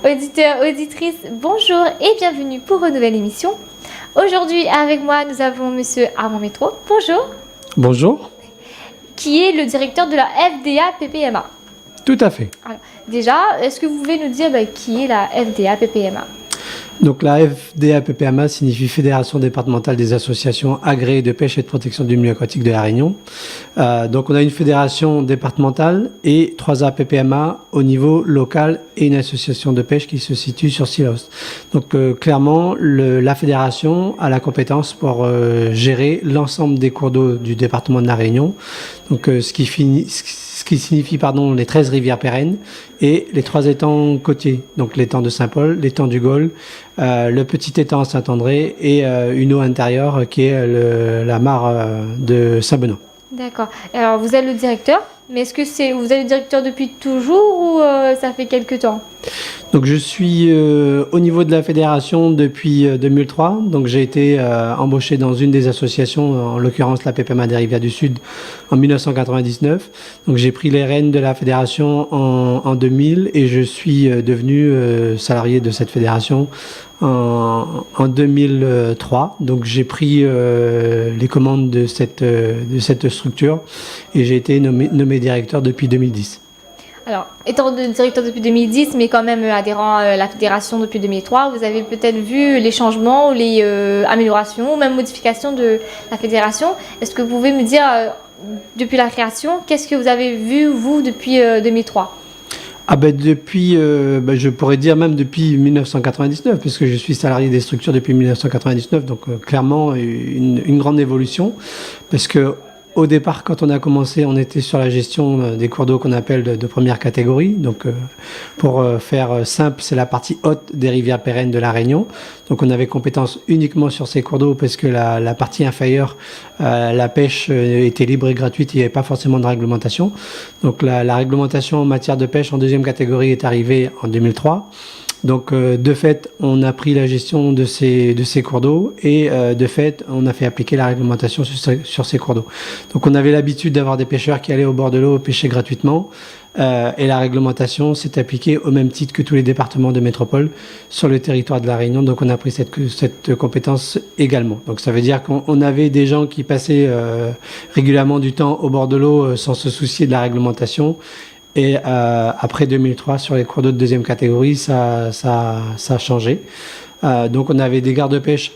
Auditeurs, auditrices, bonjour et bienvenue pour une nouvelle émission. Aujourd'hui, avec moi, nous avons Monsieur Armand Métro. Bonjour. Bonjour. Qui est le directeur de la FDA PPMA. Tout à fait. Alors, déjà, est-ce que vous pouvez nous dire qui est la FDA PPMA? Donc la FDA PPMA signifie Fédération départementale des associations agréées de pêche et de protection du milieu aquatique de La Réunion. Donc on a une fédération départementale et 3 APPMA au niveau local et une association de pêche qui se situe sur Silos. Donc clairement, la fédération a la compétence pour gérer l'ensemble des cours d'eau du département de La Réunion. Donc ce qui signifie les 13 rivières pérennes et les 3 étangs côtiers, donc l'étang de Saint-Paul, l'étang du Gaulle, le petit étang à Saint-André et une eau intérieure qui est la mare de Saint-Benoît. D'accord. Alors vous êtes le directeur, mais est-ce que vous êtes le directeur depuis toujours ou ça fait quelque temps? Donc je suis au niveau de la fédération depuis 2003. Donc j'ai été embauché dans une des associations, en l'occurrence la PPMA des Rivières du Sud, en 1999. Donc j'ai pris les rênes de la fédération en 2000 et je suis devenu salarié de cette fédération en 2003. Donc j'ai pris les commandes de cette structure et j'ai été nommé directeur depuis 2010. Alors, étant directeur depuis 2010, mais quand même adhérent à la fédération depuis 2003, vous avez peut-être vu les changements ou les améliorations ou même modifications de la fédération. Est-ce que vous pouvez me dire, depuis la création, qu'est-ce que vous avez vu, vous, depuis 2003 ? Depuis, je pourrais dire même depuis 1999, puisque je suis salarié des structures depuis 1999, donc clairement une grande évolution, parce que au départ, quand on a commencé, on était sur la gestion des cours d'eau qu'on appelle de première catégorie. Donc, pour faire simple, c'est la partie haute des rivières pérennes de La Réunion. Donc, on avait compétence uniquement sur ces cours d'eau parce que la partie inférieure, la pêche était libre et gratuite. Il n'y avait pas forcément de réglementation. Donc, la réglementation en matière de pêche en deuxième catégorie est arrivée en 2003. Donc, de fait, on a pris la gestion de ces cours d'eau et de fait, on a fait appliquer la réglementation sur ces cours d'eau. Donc, on avait l'habitude d'avoir des pêcheurs qui allaient au bord de l'eau pêcher gratuitement et la réglementation s'est appliquée au même titre que tous les départements de métropole sur le territoire de La Réunion. Donc, on a pris cette compétence également. Donc, ça veut dire qu'on avait des gens qui passaient régulièrement du temps au bord de l'eau sans se soucier de la réglementation. Et après 2003, sur les cours d'eau de deuxième catégorie, ça a changé. Donc on avait des gardes-pêche,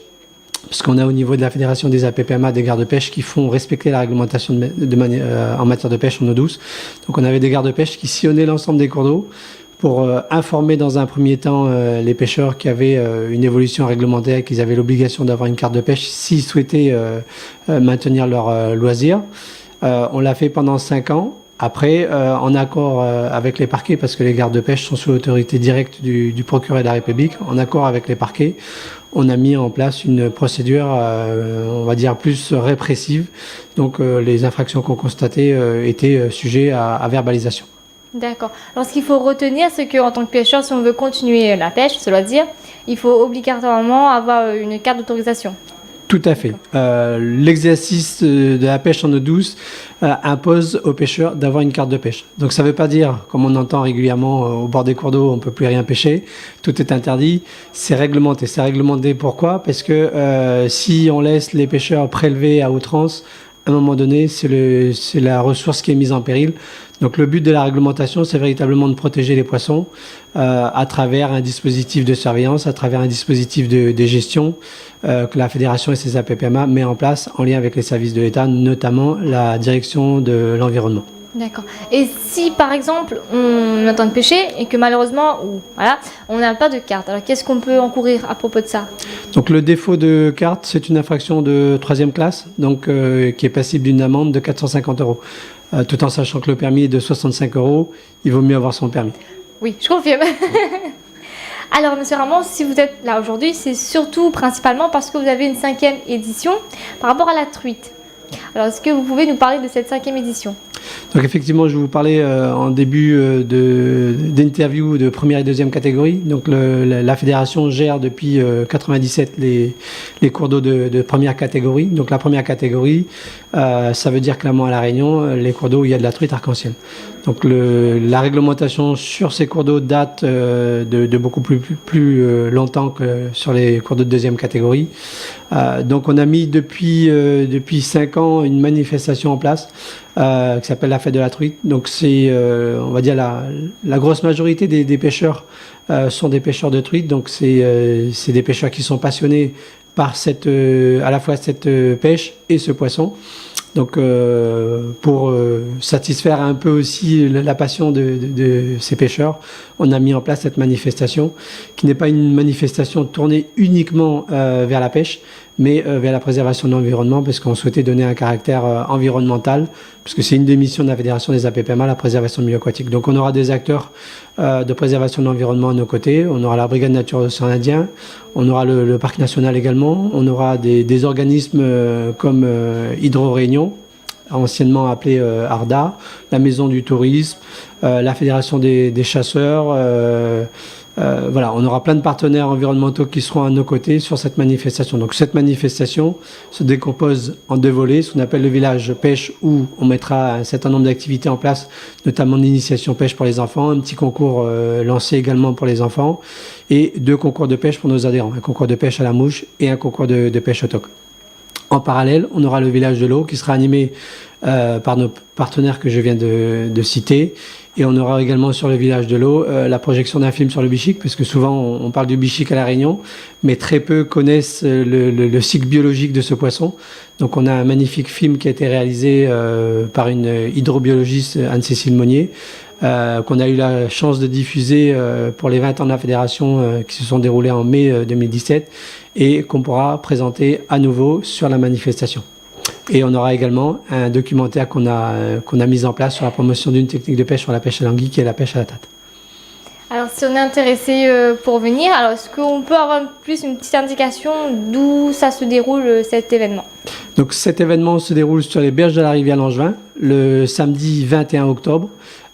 parce qu'on a au niveau de la Fédération des APPMA des gardes-pêche qui font respecter la réglementation en matière de pêche en eau douce. Donc on avait des gardes-pêche qui sillonnaient l'ensemble des cours d'eau pour informer dans un premier temps les pêcheurs qui avaient une évolution réglementaire, qu'ils avaient l'obligation d'avoir une carte de pêche s'ils souhaitaient maintenir leur loisir. On l'a fait pendant 5 ans. Après, en accord avec les parquets, parce que les gardes de pêche sont sous l'autorité directe du procureur de la République, en accord avec les parquets, on a mis en place une procédure, on va dire, plus répressive. Donc, les infractions qu'on constatait étaient sujets à verbalisation. D'accord. Alors, ce qu'il faut retenir, c'est qu'en tant que pêcheur, si on veut continuer la pêche, ce loisir, il faut obligatoirement avoir une carte d'autorisation. Tout à fait. L'exercice de la pêche en eau douce impose aux pêcheurs d'avoir une carte de pêche. Donc ça ne veut pas dire, comme on entend régulièrement au bord des cours d'eau, on ne peut plus rien pêcher, tout est interdit. C'est réglementé. C'est réglementé pourquoi ? Parce que si on laisse les pêcheurs prélever à outrance, à un moment donné, c'est la ressource qui est mise en péril. Donc le but de la réglementation, c'est véritablement de protéger les poissons à travers un dispositif de surveillance, à travers un dispositif de gestion que la Fédération et ses APPMA met en place en lien avec les services de l'État, notamment la direction de l'environnement. D'accord. Et si par exemple on entend de pêcher et que malheureusement on n'a pas de carte, alors qu'est-ce qu'on peut encourir à propos de ça ? Donc le défaut de carte, c'est une infraction de 3e classe, donc qui est passible d'une amende de 450 €. Tout en sachant que le permis est de 65 €, il vaut mieux avoir son permis. Oui, je confirme. Alors, Monsieur Ramon, si vous êtes là aujourd'hui, c'est surtout principalement parce que vous avez une 5e édition par rapport à la truite. Alors, est-ce que vous pouvez nous parler de cette 5e édition ? Donc effectivement, je vais vous parler en début d'interview de première et deuxième catégorie. Donc la fédération gère depuis 97 les cours d'eau de première catégorie. Donc la première catégorie, ça veut dire clairement à La Réunion, les cours d'eau où il y a de la truite arc-en-ciel. Donc la réglementation sur ces cours d'eau date de beaucoup plus longtemps que sur les cours d'eau de deuxième catégorie. Donc on a mis depuis 5 ans une manifestation en place qui s'appelle la fête de la truite. Donc c'est, on va dire, la grosse majorité des pêcheurs sont des pêcheurs de truite. Donc c'est des pêcheurs qui sont passionnés par à la fois cette pêche et ce poisson. Donc pour satisfaire un peu aussi la passion de ces pêcheurs, on a mis en place cette manifestation qui n'est pas une manifestation tournée uniquement vers la pêche, mais vers la préservation de l'environnement, parce qu'on souhaitait donner un caractère environnemental, parce que c'est une des missions de la Fédération des APPMA, la préservation du milieu aquatique. Donc on aura des acteurs de préservation de l'environnement à nos côtés, on aura la Brigade Nature de l'Océan Indien, on aura le Parc National également, on aura des organismes comme Hydro Réunion, anciennement appelé ARDA, la Maison du Tourisme, la Fédération des chasseurs. Voilà, on aura plein de partenaires environnementaux qui seront à nos côtés sur cette manifestation. Donc cette manifestation se décompose en 2 volets, ce qu'on appelle le village pêche, où on mettra un certain nombre d'activités en place, notamment d'initiation pêche pour les enfants, un petit concours lancé également pour les enfants, et 2 concours de pêche pour nos adhérents, un concours de pêche à la mouche et un concours de pêche au toc. En parallèle, on aura le village de l'eau qui sera animé par nos partenaires que je viens de citer. Et on aura également sur le village de l'eau la projection d'un film sur le bichic, parce que souvent on parle du bichic à La Réunion, mais très peu connaissent le cycle biologique de ce poisson. Donc on a un magnifique film qui a été réalisé par une hydrobiologiste, Anne-Cécile Monnier, qu'on a eu la chance de diffuser pour les 20 ans de la Fédération qui se sont déroulés en mai 2017 et qu'on pourra présenter à nouveau sur la manifestation. Et on aura également un documentaire qu'on a mis en place sur la promotion d'une technique de pêche sur la pêche à l'anguille qui est la pêche à la tâte. Alors si on est intéressé pour venir, alors est-ce qu'on peut avoir plus une petite indication d'où ça se déroule cet événement? Donc cet événement se déroule sur les berges de la rivière Langevin le samedi 21 octobre.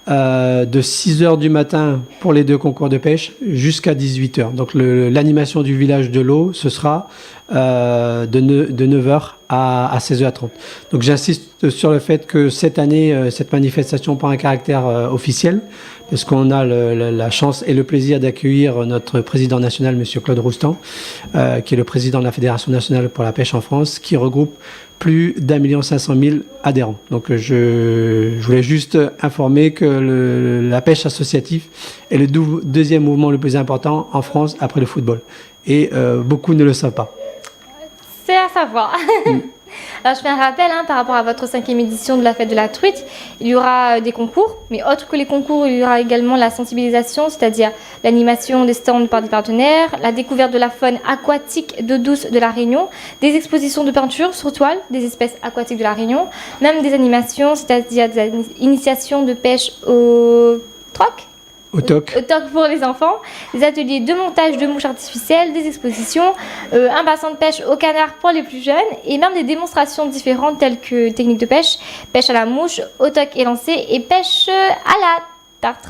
De 6h du matin pour les 2 concours de pêche jusqu'à 18h. Donc l'animation du village de l'eau, ce sera de 9h à 16h30. Donc j'insiste sur le fait que cette année, cette manifestation prend un caractère officiel, parce qu'on a la chance et le plaisir d'accueillir notre président national, M. Claude Roustan, qui est le président de la Fédération nationale pour la pêche en France, qui regroupe plus d'1 500 000 adhérents. Donc je voulais juste informer que la pêche associative est le deuxième mouvement le plus important en France après le football. Et beaucoup ne le savent pas. C'est à savoir. Alors je fais un rappel par rapport à votre 5e édition de la fête de la truite. Il y aura des concours, mais autre que les concours, il y aura également la sensibilisation, c'est-à-dire l'animation des stands par des partenaires, la découverte de la faune aquatique d'eau douce de la Réunion, des expositions de peinture sur toile des espèces aquatiques de la Réunion, même des animations, c'est-à-dire des initiations de pêche au troc. Au toc pour les enfants, des ateliers de montage de mouches artificielles, des expositions, un bassin de pêche au canard pour les plus jeunes et même des démonstrations différentes telles que techniques de pêche, pêche à la mouche, au toc et lancé et pêche à la tarte.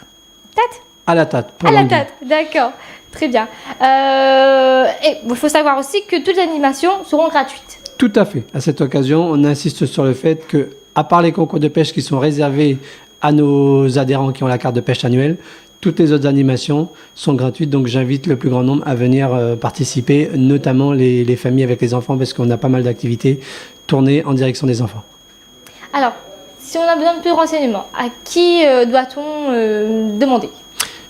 Tâte À la tâte. À la tâte, d'accord. Très bien. Et il faut savoir aussi que toutes les animations seront gratuites. Tout à fait. À cette occasion, on insiste sur le fait que, à part les concours de pêche qui sont réservés à nos adhérents qui ont la carte de pêche annuelle, toutes les autres animations sont gratuites, donc j'invite le plus grand nombre à venir participer, notamment les familles avec les enfants, parce qu'on a pas mal d'activités tournées en direction des enfants. Alors, si on a besoin de plus de renseignements, à qui doit-on demander ?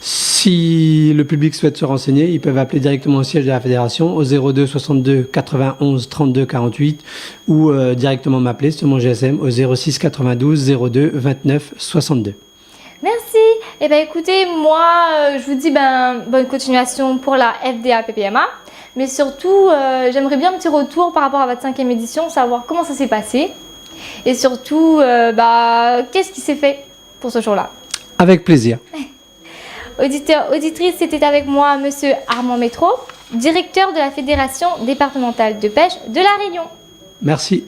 Si le public souhaite se renseigner, ils peuvent appeler directement au siège de la Fédération au 02 62 91 32 48 ou directement m'appeler sur mon GSM au 06 92 02 29 62. Merci. Eh bien, écoutez, moi, je vous dis bonne continuation pour la FDA PPMA. Mais surtout, j'aimerais bien un petit retour par rapport à votre 5e édition, savoir comment ça s'est passé. Et surtout, qu'est-ce qui s'est fait pour ce jour-là. Avec plaisir. Auditeurs, auditrices, c'était avec moi Monsieur Armand Métro, directeur de la Fédération départementale de pêche de La Réunion. Merci.